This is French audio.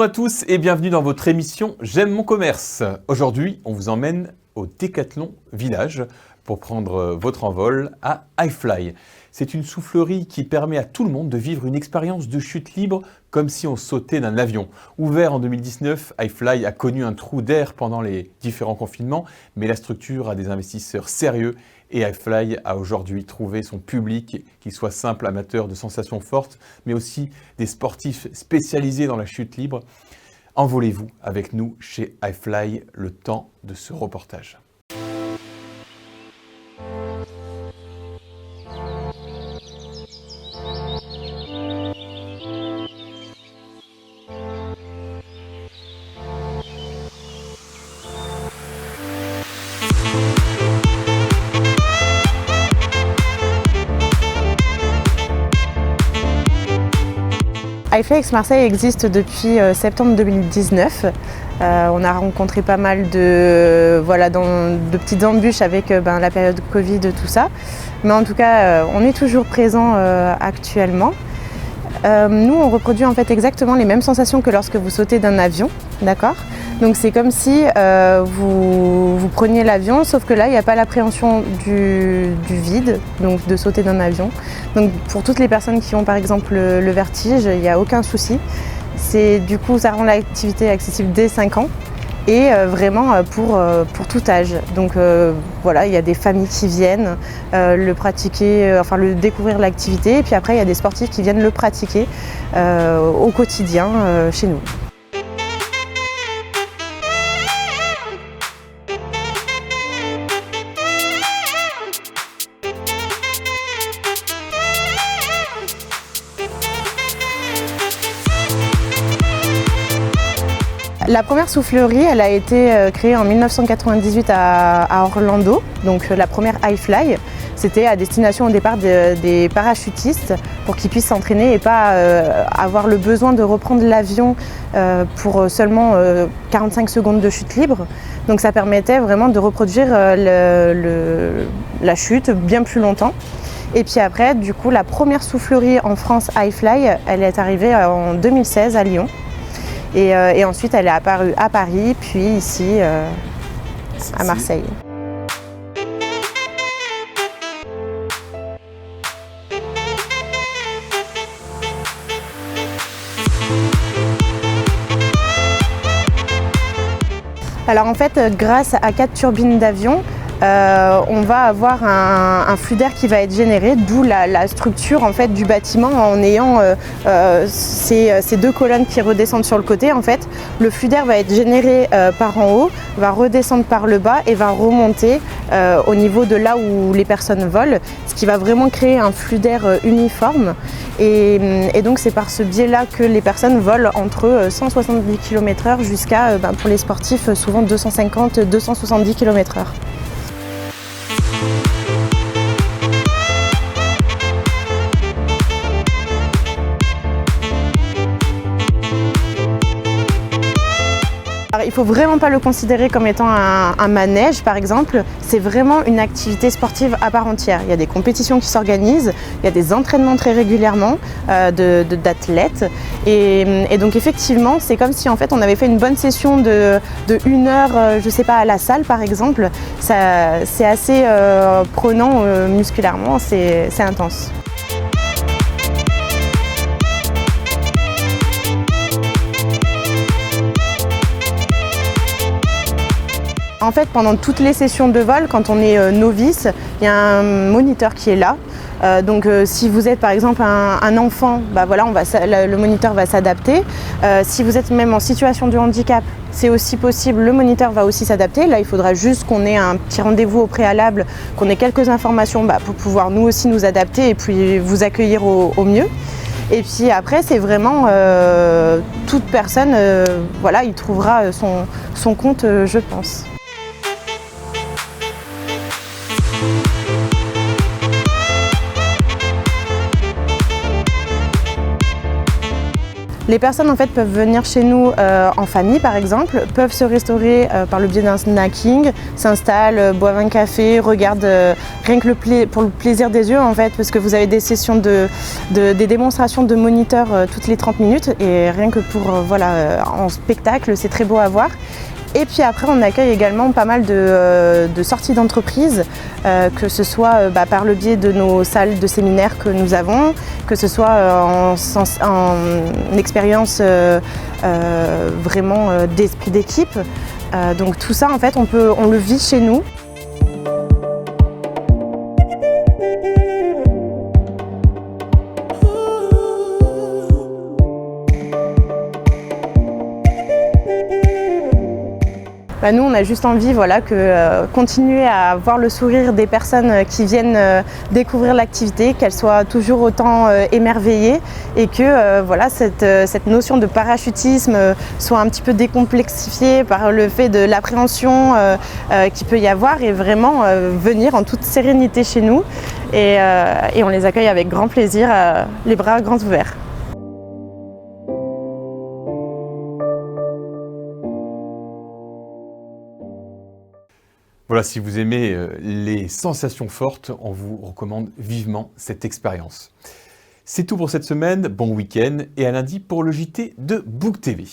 Bonjour à tous et bienvenue dans votre émission J'aime mon commerce. Aujourd'hui, on vous emmène au Décathlon Village pour prendre votre envol à iFly. C'est une soufflerie qui permet à tout le monde de vivre une expérience de chute libre comme si on sautait d'un avion. Ouvert en 2019, iFly a connu un trou d'air pendant les différents confinements, mais la structure a des investisseurs sérieux et iFly a aujourd'hui trouvé son public, qu'il soit simple amateur de sensations fortes, mais aussi des sportifs spécialisés dans la chute libre. Envolez-vous avec nous chez iFly le temps de ce reportage. iFly Aix-Marseille existe depuis septembre 2019. On a rencontré pas mal de petites embûches avec la période Covid, tout ça. Mais en tout cas, on est toujours présent actuellement. Nous, on reproduit en fait exactement les mêmes sensations que lorsque vous sautez d'un avion, d'accord ? Donc c'est comme si vous preniez l'avion, sauf que là, il n'y a pas l'appréhension du vide, donc de sauter d'un avion. Donc pour toutes les personnes qui ont par exemple le vertige, il n'y a aucun souci. Du coup, ça rend l'activité accessible dès 5 ans et vraiment pour tout âge. Donc voilà, il y a des familles qui viennent découvrir l'activité, et puis après il y a des sportifs qui viennent le pratiquer au quotidien chez nous. La première soufflerie, elle a été créée en 1998 à Orlando, donc la première iFly. C'était à destination au départ des parachutistes pour qu'ils puissent s'entraîner et pas avoir le besoin de reprendre l'avion pour seulement 45 secondes de chute libre. Donc ça permettait vraiment de reproduire la chute bien plus longtemps. Et puis après, du coup, la première soufflerie en France iFly, elle est arrivée en 2016 à Lyon. Et ensuite, elle est apparue à Paris, puis ici, à Marseille. Alors en fait, grâce à 4 turbines d'avion, on va avoir un flux d'air qui va être généré, d'où la structure en fait, du bâtiment en ayant ces 2 colonnes qui redescendent sur le côté. En fait, le flux d'air va être généré par en haut, va redescendre par le bas et va remonter au niveau de là où les personnes volent, ce qui va vraiment créer un flux d'air uniforme. Et donc c'est par ce biais-là que les personnes volent entre 170 km/h jusqu'à, pour les sportifs, souvent 250-270 km/h. Alors, il ne faut vraiment pas le considérer comme étant un manège par exemple, c'est vraiment une activité sportive à part entière. Il y a des compétitions qui s'organisent, il y a des entraînements très régulièrement d'athlètes et donc effectivement c'est comme si en fait on avait fait une bonne session de 1 heure, je sais pas, à la salle par exemple. C'est assez prenant musculairement, c'est intense. En fait, pendant toutes les sessions de vol, quand on est novice, il y a un moniteur qui est là. Donc si vous êtes par exemple un enfant, le moniteur va s'adapter. Si vous êtes même en situation de handicap, c'est aussi possible, le moniteur va aussi s'adapter. Là, il faudra juste qu'on ait un petit rendez-vous au préalable, qu'on ait quelques informations pour pouvoir nous aussi nous adapter et puis vous accueillir au mieux. Et puis après, c'est vraiment toute personne, il trouvera son compte, je pense. Les personnes en fait peuvent venir chez nous en famille par exemple, peuvent se restaurer par le biais d'un snacking, s'installent, boivent un café, regardent rien que pour le plaisir des yeux en fait, parce que vous avez des sessions des démonstrations de moniteurs toutes les 30 minutes et rien que pour en spectacle, c'est très beau à voir. Et puis après, on accueille également pas mal de sorties d'entreprise, que ce soit par le biais de nos salles de séminaire que nous avons, que ce soit en expérience vraiment d'esprit d'équipe. Donc tout ça, en fait, on le vit chez nous. Nous, on a juste envie que continuer à voir le sourire des personnes qui viennent découvrir l'activité, qu'elles soient toujours autant émerveillées et que cette notion de parachutisme soit un petit peu décomplexifiée par le fait de l'appréhension qu'il peut y avoir et vraiment venir en toute sérénité chez nous. Et on les accueille avec grand plaisir, les bras grands ouverts. Voilà, si vous aimez les sensations fortes, on vous recommande vivement cette expérience. C'est tout pour cette semaine, bon week-end et à lundi pour le JT de Book TV.